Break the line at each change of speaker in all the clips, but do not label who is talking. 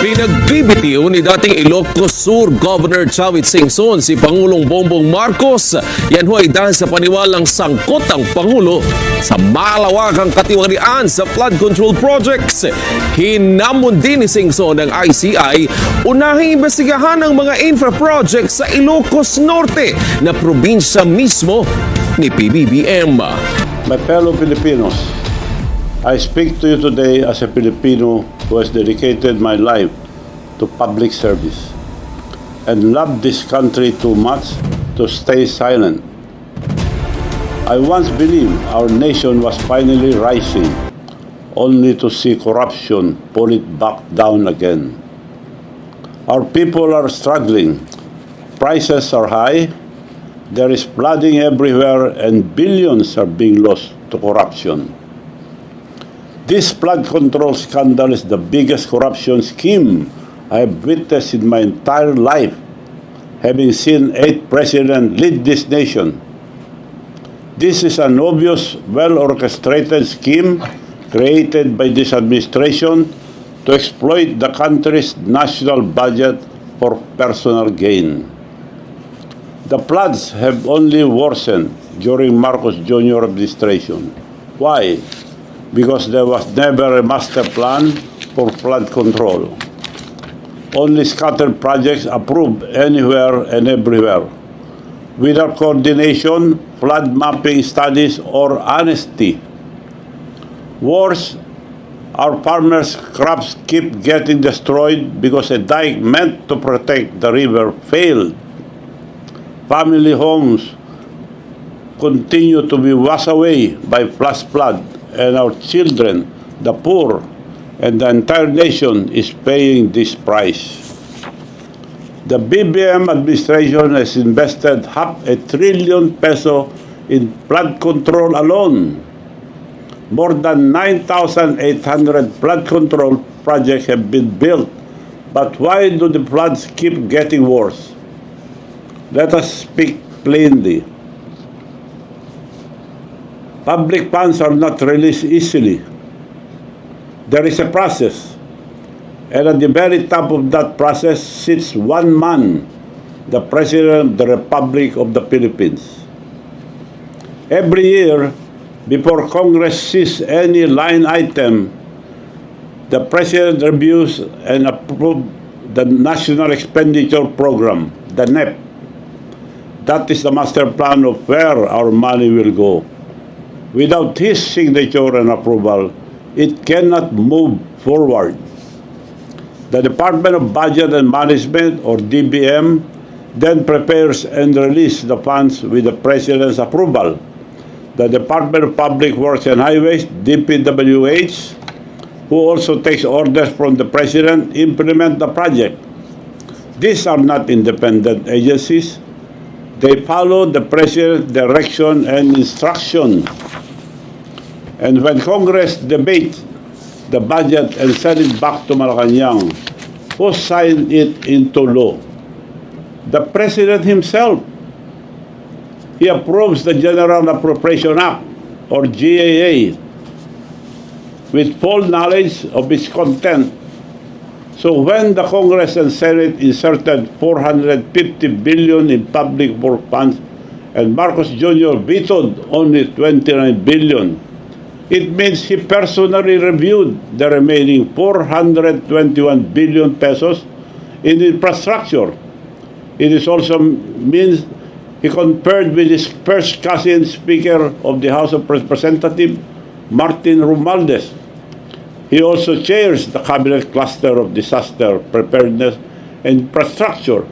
Pinagbibitiw ni dating Ilocos Sur Governor Chavit Singson si Pangulong Bongbong Marcos. Yan ho ay dahil sa paniwalang sangkot ang Pangulo sa malawakang katiwalian sa flood control projects. Hinamon din ni Singson ng ICI unahing imbestigahan ang mga infra projects sa Ilocos Norte na probinsya mismo ni PBBM.
My fellow Filipinos, I speak to you today as a Filipino who has dedicated my life to public service and loved this country too much to stay silent. I once believed our nation was finally rising, only to see corruption pull it back down again. Our people are struggling. Prices are high. There is flooding everywhere and billions are being lost to corruption. This flood control scandal is the biggest corruption scheme I have witnessed in my entire life, having seen 8 presidents lead this nation. This is an obvious, well-orchestrated scheme created by this administration to exploit the country's national budget for personal gain. The floods have only worsened during Marcos Jr. administration. Why? Because there was never a master plan for flood control. Only scattered projects approved anywhere and everywhere. Without coordination, flood mapping studies, or honesty. Worse, our farmers' crops keep getting destroyed because a dike meant to protect the river failed. Family homes continue to be washed away by flash flood, and our children, the poor, and the entire nation is paying this price. The BBM administration has invested ₱500 billion in flood control alone. More than 9,800 flood control projects have been built. But why do the floods keep getting worse? Let us speak plainly. Public funds are not released easily. There is a process, and at the very top of that process sits one man, the President of the Republic of the Philippines. Every year, before Congress sees any line item, the President reviews and approves the National Expenditure Program, the NEP. That is the master plan of where our money will go. Without his signature and approval, it cannot move forward. The Department of Budget and Management, or DBM, then prepares and releases the funds with the President's approval. The Department of Public Works and Highways, DPWH, who also takes orders from the President, implement the project. These are not independent agencies. They follow the President's direction and instruction. And when Congress debates the budget and send it back to Malacanang, who signed it into law? The President himself. He approves the General Appropriation Act, or GAA, with full knowledge of its content. So when the Congress and Senate inserted $450 billion in public work funds and Marcos Jr. vetoed only $29 billion, it means he personally reviewed the remaining 421 billion pesos in infrastructure. It is also means he conferred with his first cousin, Speaker of the House of Representatives, Martin Romualdez. He also chairs the Cabinet Cluster of Disaster Preparedness and Infrastructure,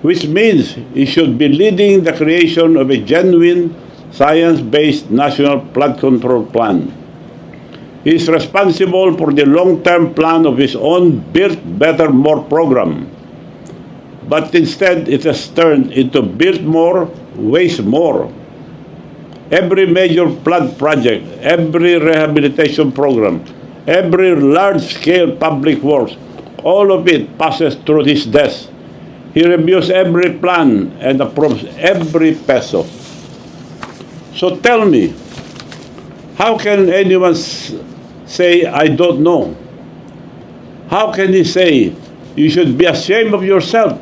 which means he should be leading the creation of a genuine science-based national flood control plan. He is responsible for the long-term plan of his own Build Better More program. But instead, it has turned into Build More, Waste More. Every major flood project, every rehabilitation program, every large-scale public works, all of it passes through his desk. He reviews every plan and approves every peso. So tell me, how can anyone say, I don't know? How can he say you should be ashamed of yourself?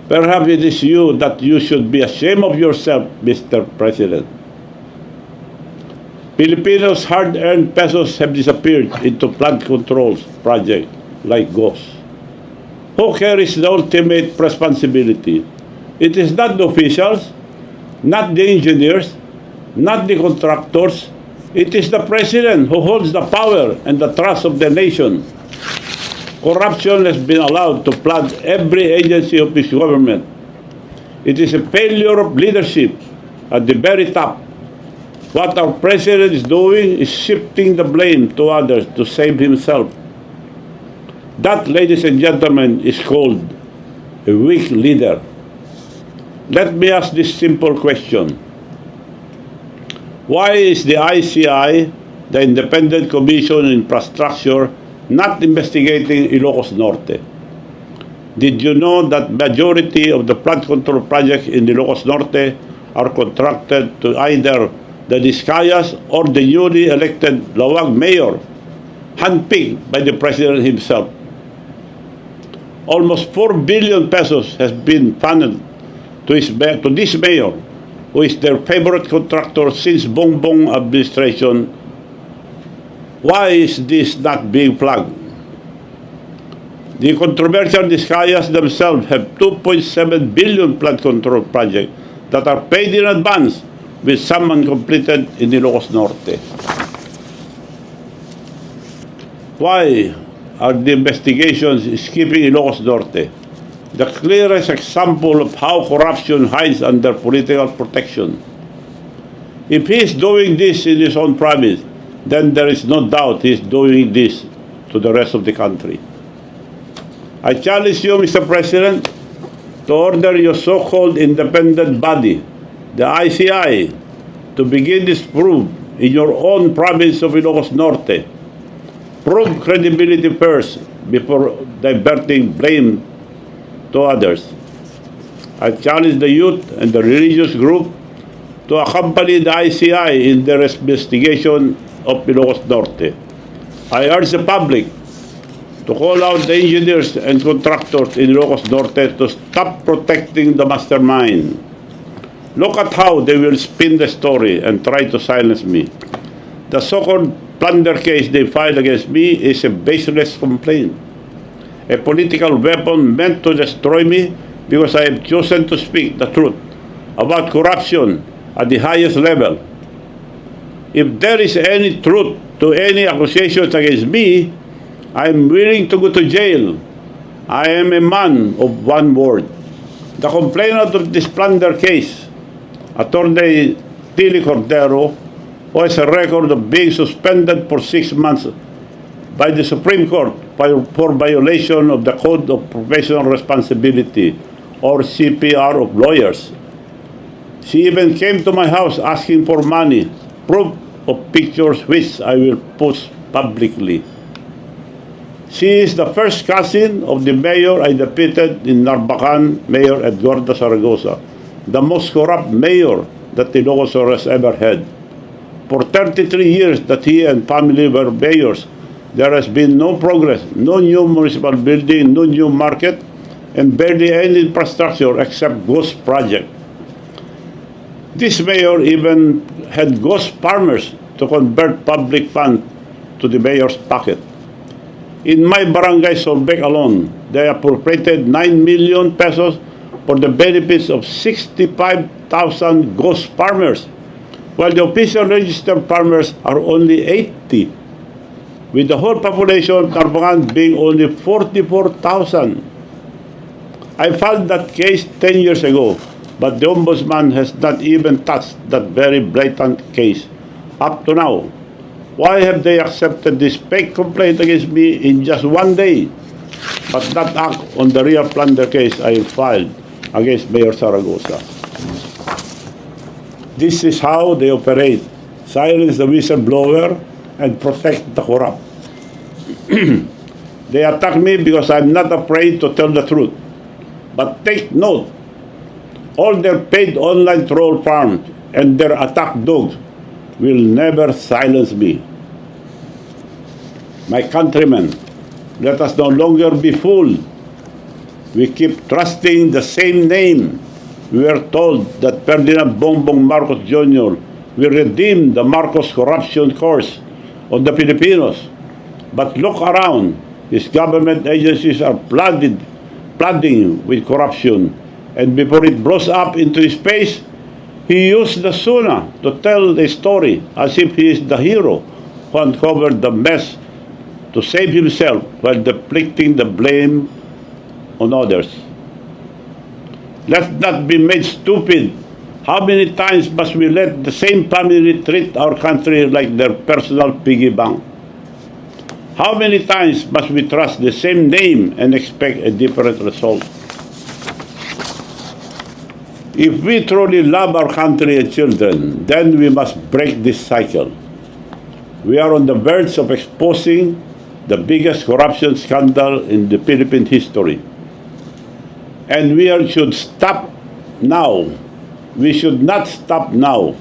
Perhaps it is you that you should be ashamed of yourself, Mr. President. Filipinos' hard-earned pesos have disappeared into flood control projects like ghosts. Who carries the ultimate responsibility? It is not the officials, not the engineers, not the contractors. It is the President who holds the power and the trust of the nation. Corruption has been allowed to flood every agency of this government. It is a failure of leadership at the very top. What our President is doing is shifting the blame to others to save himself. That, ladies and gentlemen, is called a weak leader. Let me ask this simple question. Why is the ICI, the Independent Commission on Infrastructure, not investigating Ilocos Norte? Did you know that majority of the flood control projects in Ilocos Norte are contracted to either the Discayas or the newly elected Lawag mayor, handpicked by the President himself? Almost 4 billion pesos has been funded to this mayor, who is their favorite contractor since Bongbong administration. Why is this not being flagged? The controversial Discayas themselves have 2.7 billion flood control projects that are paid in advance, with some uncompleted in Ilocos Norte. Why are the investigations skipping Ilocos Norte? The clearest example of how corruption hides under political protection. If he is doing this in his own province, then there is no doubt he is doing this to the rest of the country. I challenge you, Mr. President, to order your so-called independent body, the ICI, to begin this probe in your own province of Ilocos Norte. Prove credibility first before diverting blame to others. I challenge the youth and the religious group to accompany the ICI in their investigation of Ilocos Norte. I urge the public to call out the engineers and contractors in Ilocos Norte to stop protecting the mastermind. Look at how they will spin the story and try to silence me. The so-called plunder case they filed against me is a baseless complaint, a political weapon meant to destroy me because I have chosen to speak the truth about corruption at the highest level. If there is any truth to any accusations against me, I am willing to go to jail. I am a man of one word. The complainant of this plunder case, Attorney Tili Cordero, who has a record of being suspended for 6 months by the Supreme Court for violation of the Code of Professional Responsibility, or CPR, of lawyers. She even came to my house asking for money, proof of pictures which I will post publicly. She is the first cousin of the mayor I defeated in Narbacan, Mayor Edgardo Zaragoza, the most corrupt mayor that Ilocos Sur has ever had. For 33 years that he and family were mayors, there has been no progress, no new municipal building, no new market, and barely any infrastructure except ghost project. This mayor even had ghost farmers to convert public funds to the mayor's pocket. In my barangay Solbec alone, they appropriated 9 million pesos for the benefits of 65,000 ghost farmers, while the official registered farmers are only 80, with the whole population of Narbacan being only 44,000. I filed that case 10 years ago, but the Ombudsman has not even touched that very blatant case up to now. Why have they accepted this fake complaint against me in just one day, but not act on the real plunder case I filed against Mayor Zaragoza? This is how they operate: silence the whistleblower and protect the corrupt. They attack me because I'm not afraid to tell the truth. But take note, all their paid online troll farms and their attack dogs will never silence me. My countrymen, Let us no longer be fooled. We keep trusting the same name. We were told that Ferdinand Bongbong Marcos Jr. will redeem the Marcos corruption course on the Filipinos. But look around. His government agencies are flooding with corruption. And before it blows up into his face, he used the Suna to tell the story as if he is the hero who uncovered the mess to save himself while deflecting the blame on others. Let's not be made stupid. How many times must we let the same family treat our country like their personal piggy bank? How many times must we trust the same name and expect a different result? If we truly love our country and children, then we must break this cycle. We are on the verge of exposing the biggest corruption scandal in the Philippine history. And should stop now. We should not stop now.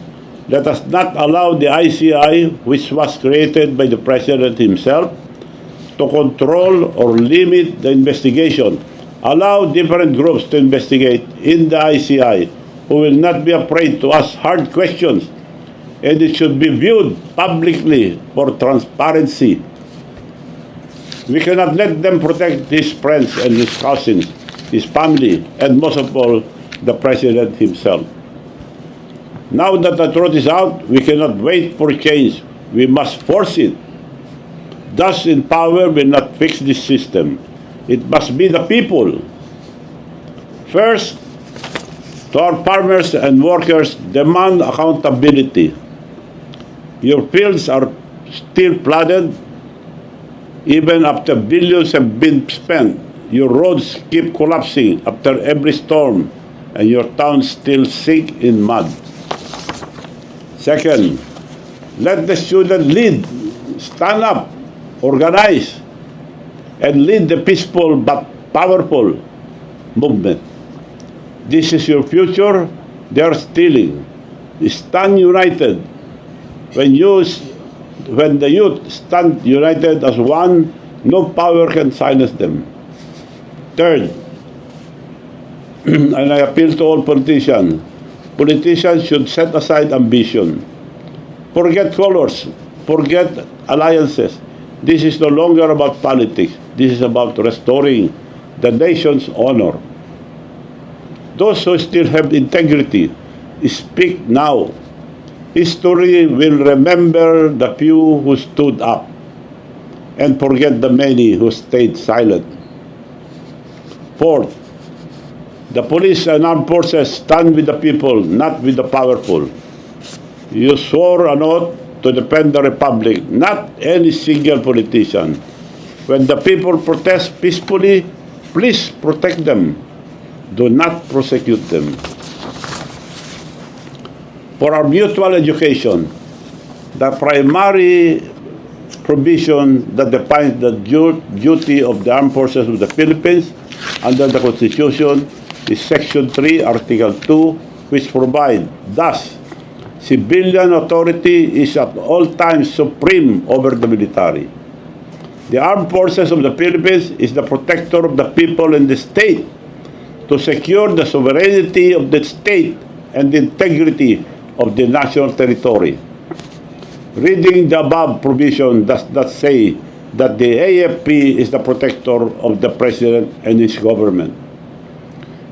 Let us not allow the ICI, which was created by the President himself, to control or limit the investigation. Allow different groups to investigate in the ICI who will not be afraid to ask hard questions, and it should be viewed publicly for transparency. We cannot let them protect his friends and his cousins, his family, and most of all, the President himself. Now that the truth is out, we cannot wait for change. We must force it. Thus, in power will not fix this system. It must be the people. First, to our farmers and workers, demand accountability. Your fields are still flooded, even after billions have been spent. Your roads keep collapsing after every storm, and your towns still sink in mud. Second, let the student lead, stand up, organize, and lead the peaceful but powerful movement. This is your future. They are stealing. Stand united. When the youth stand united as one, no power can silence them. Third, and I appeal to all politicians. Politicians should set aside ambition. Forget colors. Forget alliances. This is no longer about politics. This is about restoring the nation's honor. Those who still have integrity, speak now. History will remember the few who stood up and forget the many who stayed silent. Fourth, the police and armed forces stand with the people, not with the powerful. You swore an oath to defend the Republic, not any single politician. When the people protest peacefully, please protect them. Do not prosecute them. For our mutual education, the primary provision that defines the duty of the armed forces of the Philippines under the Constitution is Section 3, Article 2, which provides, thus, civilian authority is at all times supreme over the military. The armed forces of the Philippines is the protector of the people and the state to secure the sovereignty of the state and the integrity of the national territory. Reading the above provision does not say that the AFP is the protector of the President and his government.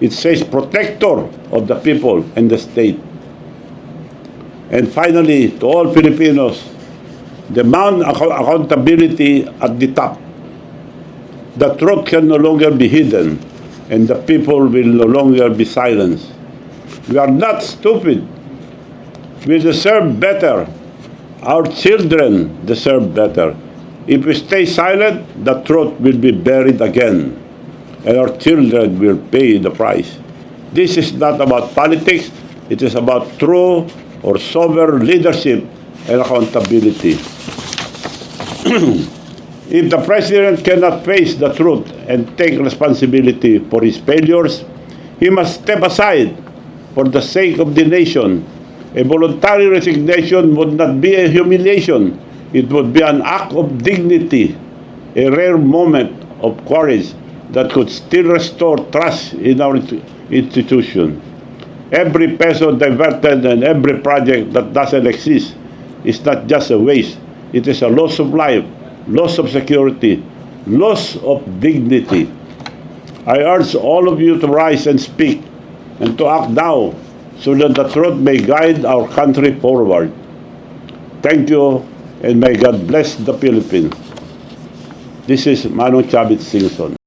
It says protector of the people and the state. And finally, to all Filipinos, demand accountability at the top. The truth can no longer be hidden, and the people will no longer be silenced. We are not stupid. We deserve better. Our children deserve better. If we stay silent, the truth will be buried again, and our children will pay the price. This is not about politics. It is about true or sober leadership and accountability. If the President cannot face the truth and take responsibility for his failures, he must step aside for the sake of the nation. A voluntary resignation would not be a humiliation. It would be an act of dignity. a rare moment of courage that could still restore trust in our institution. Every peso diverted and every project that doesn't exist is not just a waste. It is a loss of life, loss of security, loss of dignity. I urge all of you to rise and speak and to act now so that the truth may guide our country forward. Thank you, and may God bless the Philippines. This is Manong Chavit Singson.